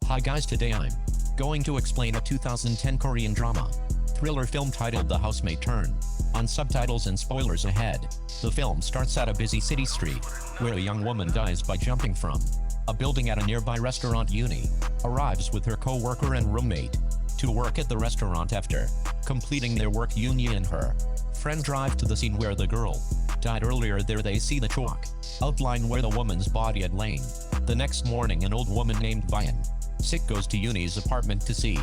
Hi guys, today I'm going to explain a 2010 Korean drama thriller film titled The Housemaid Turn. On subtitles and spoilers ahead. The film starts at a busy city street, where a young woman dies by jumping from a building at a nearby restaurant. Uni arrives with her co-worker and roommate to work at the restaurant. After completing their work, Uni and her friend drive to the scene where the girl died earlier. There they see the chalk outline where the woman's body had lain. The next morning, an old woman named Vian Sik goes to Uni's apartment to see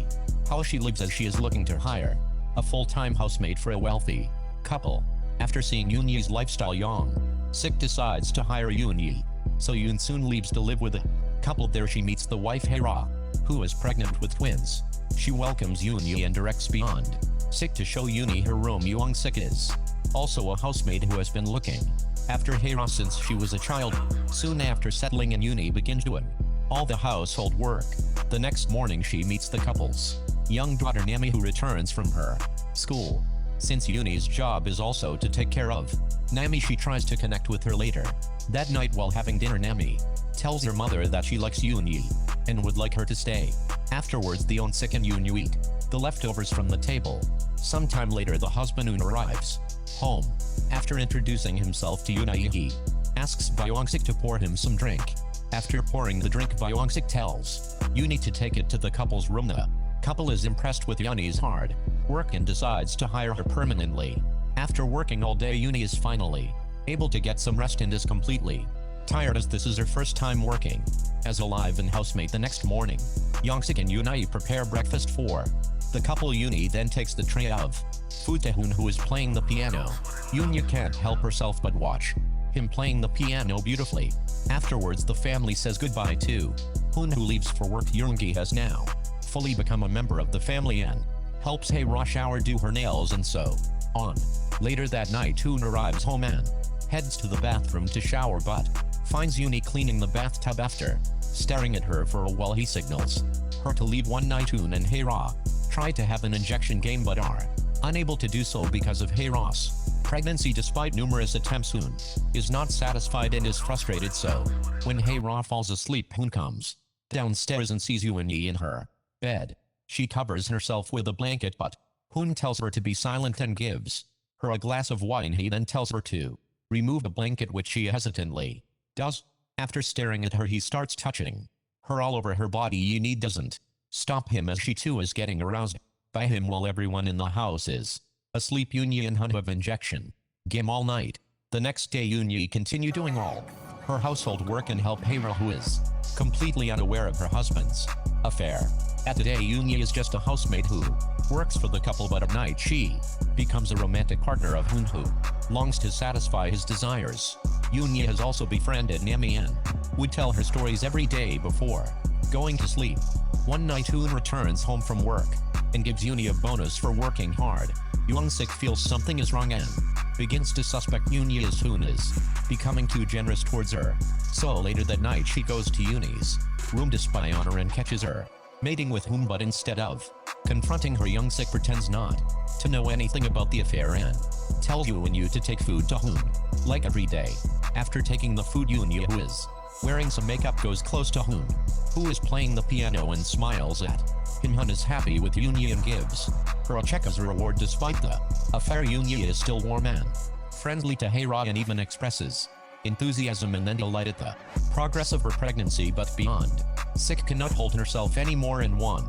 how she lives, as she is looking to hire a full-time housemaid for a wealthy couple. After seeing Uni's lifestyle, Young Sik decides to hire Uni, so Yoon soon leaves to live with the couple. There she meets the wife Hera, who is pregnant with twins. She welcomes Uni and directs beyond Sik to show Uni her room. Young Sik is also a housemaid who has been looking after Hera since she was a child. Soon after settling in, Uni begins doing all the household work. The next morning, she meets the couple's young daughter Nami, who returns from her school. Since Uni's job is also to take care of Nami, she tries to connect with her later. That night, while having dinner, Nami tells her mother that she likes Uni and would like her to stay. Afterwards, the Young Sik and Uni eat the leftovers from the table. Sometime later, the husband Yoon arrives home. After introducing himself to Uni, he asks Young Sik to pour him some drink. After pouring the drink, Young Sik tells Uni to take it to the couple's room. The couple is impressed with Uni's hard work and decides to hire her permanently. After working all day, Uni is finally able to get some rest and is completely tired, as this is her first time working as a live-in housemaid. The next morning, Young Sik and Uni prepare breakfast for the couple. Uni then takes the tray of food to Hoon, who is playing the piano. Uni can't help herself but watch him playing the piano beautifully. Afterwards, the family says goodbye to Hoon, who leaves for work. Yoongi has now fully become a member of the family and helps Hera shower, do her nails, and so on. Later that night, Hoon arrives home and heads to the bathroom to shower, but finds Uni cleaning the bathtub. After staring at her for a while, he signals her to leave. One night, Hoon and Hera try to have an injection game but are unable to do so because of Hera's pregnancy. Despite numerous attempts, Hoon is not satisfied and is frustrated, so when Hera falls asleep, Hoon comes downstairs and sees Uni in her bed. She covers herself with a blanket, but Hoon tells her to be silent and gives her a glass of wine. He then tells her to remove the blanket, which she hesitantly does. After staring at her, he starts touching her all over her body. Uni doesn't stop him, as she too is getting aroused by him. While everyone in the house is asleep, Uni and Hun have injection game all night. The next day, Uni continue doing all her household work and help Hera, who is completely unaware of her husband's affair. At the day, Uni is just a housemaid who works for the couple, but at night she becomes a romantic partner of Hoon, who longs to satisfy his desires. Uni has also befriended Nami and would tell her stories every day before going to sleep. One night, Hoon returns home from work and gives Uni a bonus for working hard. Young Sik feels something is wrong and begins to suspect Uni, as Hoon is becoming too generous towards her. So later that night, she goes to Uni's room to spy on her and catches her mating with Hoon, but instead of confronting her, Young Sik pretends not to know anything about the affair and tells Uni to take food to Hoon like every day. After taking the food, Uni, who is wearing some makeup, goes close to Hoon, who is playing the piano, and smiles at him. Hoon is happy with Uni and gives her a check as a reward. Despite the affair, Uni is still warm and friendly to Hera and even expresses enthusiasm and then delight at the progress of her pregnancy. But beyond Sik cannot hold herself anymore, and one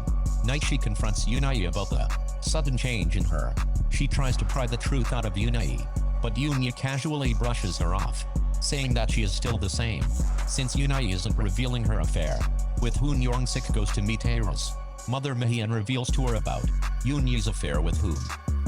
night she confronts Uni about the sudden change in her. She tries to pry the truth out of Uni, but Uni casually brushes her off, saying that she is still the same. Since Uni isn't revealing her affair with Hoon, Young Sik goes to meet Hera's mother Mahi and reveals to her about Uni's affair with Hoon.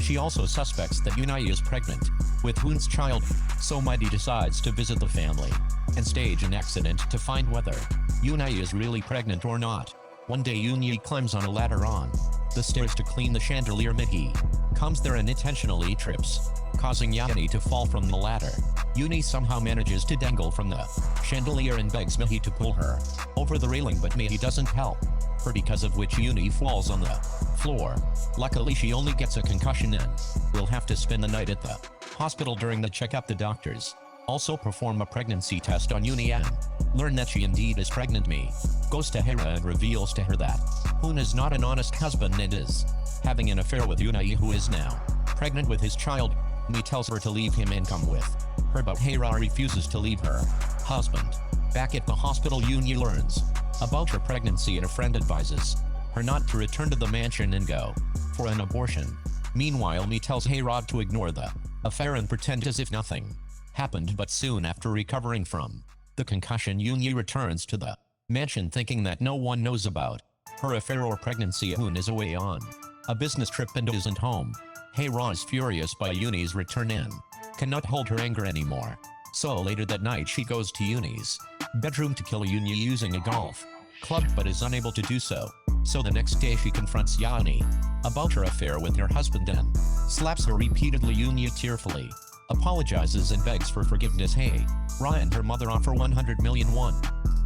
She also suspects that Uni is pregnant with Hoon's child, so Mighty decides to visit the family and stage an accident to find whether Uni is really pregnant or not. One day, Uni climbs on a ladder on the stairs to clean the chandelier. Mihi comes there and intentionally trips, causing Uni to fall from the ladder. Uni somehow manages to dangle from the chandelier and begs Mihi to pull her over the railing, but Mihi doesn't help her, because of which Uni falls on the floor. Luckily, she only gets a concussion and will have to spend the night at the hospital. During the checkup, the doctors also perform a pregnancy test on Uni and Learn that she indeed is pregnant. Mi goes to Hera and reveals to her that Hoon is not an honest husband and is having an affair with Yunai, who is now pregnant with his child. Mi tells her to leave him and come with her, but Hera refuses to leave her husband. Back at the hospital, Yuni learns about her pregnancy and a friend advises her not to return to the mansion and go for an abortion. Meanwhile, Mi tells Hera to ignore the affair and pretend as if nothing happened, but soon after recovering from the concussion, Yuni returns to the mansion thinking that no one knows about her affair or pregnancy. Hoon is away on a business trip and isn't home. Hera is furious by Yuni's return and cannot hold her anger anymore. So later that night she goes to Yuni's bedroom to kill Yuni using a golf club, but is unable to do so. So the next day she confronts Yuni about her affair with her husband and slaps her repeatedly. Yuni tearfully apologizes and begs for forgiveness. Hera and her mother offer 100 million won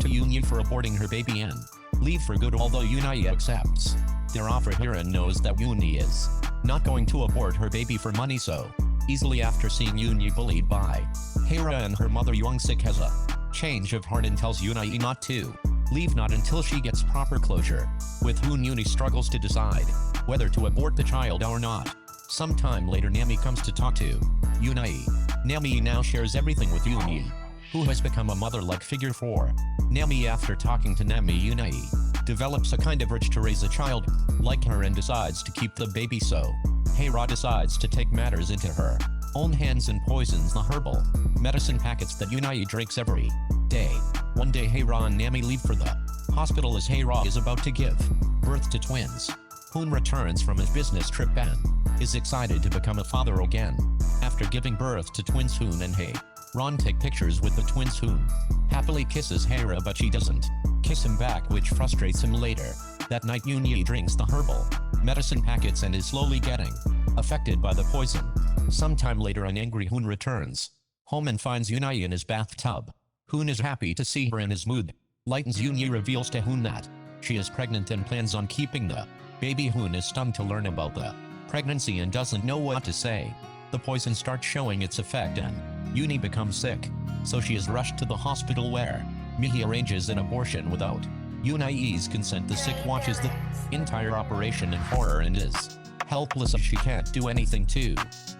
to Yuni for aborting her baby and leave for good, although Yuni accepts their offer. Hera knows that Yuni is not going to abort her baby for money so easily. After seeing Yuni bullied by Hera and her mother, Young-sik has a change of heart and tells Yuni not to leave, not until she gets proper closure. With Hoon, Yuni struggles to decide whether to abort the child or not. Sometime later, Nami comes to talk to Yuni. Nami now shares everything with Yuni, who has become a mother-like figure for Nami. After talking to Nami, Yuni develops a kind of urge to raise a child like her and decides to keep the baby. So Hera decides to take matters into her own hands and poisons the herbal medicine packets that Yuni drinks every day. One day, Hera and Nami leave for the hospital as Hera is about to give birth to twins. Hoon returns from his business trip and is excited to become a father again. After giving birth to twins, Hoon and Hera take pictures with the twins. Hoon happily kisses Hera, but she doesn't kiss him back, which frustrates him. Later that night, Yuni drinks the herbal medicine packets and is slowly getting affected by the poison. Sometime later, an angry Hoon returns home and finds Yuni in his bathtub. Hoon is happy to see her and his mood lightens. Yuni reveals to Hoon that she is pregnant and plans on keeping the baby. Hoon is stunned to learn about the pregnancy and doesn't know what to say. The poison starts showing its effect and Yuni becomes sick, so she is rushed to the hospital where Mihi arranges an abortion without Yuni's consent. The sick watches the entire operation in horror and is helpless as she can't do anything to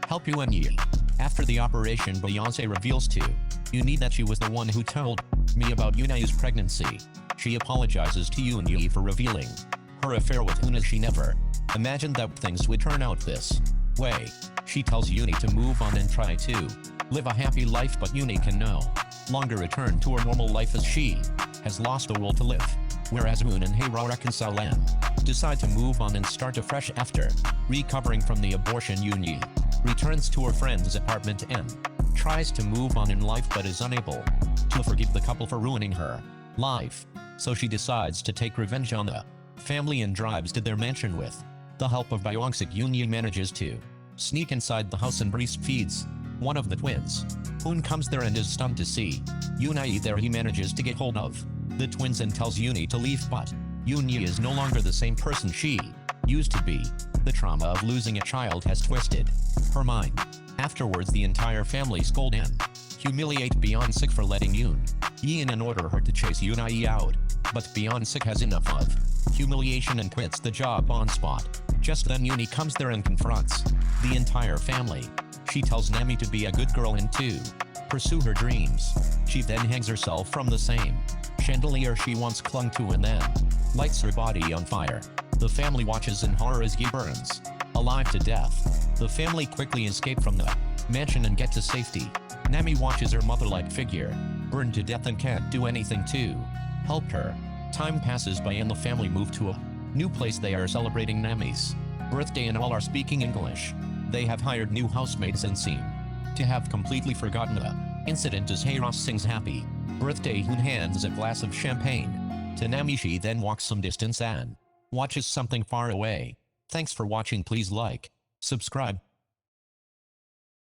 help Yuni. After the operation, Beyonce reveals to Yuni that she was the one who told me about Yuni's pregnancy. She apologizes to Yuni for revealing her affair with Hoon, as she never imagined that things would turn out this way. She tells Yuni to move on and try to live a happy life, but Yuni can no longer return to her normal life as she has lost the will to live. Whereas Hoon and Hera reconcile and decide to move on and start afresh. After recovering from the abortion, Yuni returns to her friend's apartment and tries to move on in life, but is unable to forgive the couple for ruining her life. So she decides to take revenge on the family and drives to their mansion. With the help of Young-sik, Yuni manages to sneak inside the house and breastfeeds one of the twins. Hoon comes there and is stunned to see Yuni there. He manages to get hold of the twins and tells Yuni to leave, but Yuni is no longer the same person she used to be. The trauma of losing a child has twisted her mind. Afterwards, the entire family scold and humiliate Young-sik for letting Yuni in and order her to chase Yuni out. But Young-sik has enough of humiliation and quits the job on spot. Just then, Yuni comes there and confronts the entire family. She tells Nami to be a good girl and to pursue her dreams. She then hangs herself from the same chandelier she once clung to and then lights her body on fire. The family watches in horror as Yi burns alive to death. The family quickly escape from the mansion and get to safety. Nami watches her mother-like figure burn to death and can't do anything to help her. Time passes by and the family move to a new place. They are celebrating Nami's birthday and all are speaking English. They have hired new housemates and seem to have completely forgotten the incident as Hera sings happy birthday. Hoon hands a glass of champagne to Nami. She then walks some distance and watches something far away. Thanks for watching. Please like, subscribe,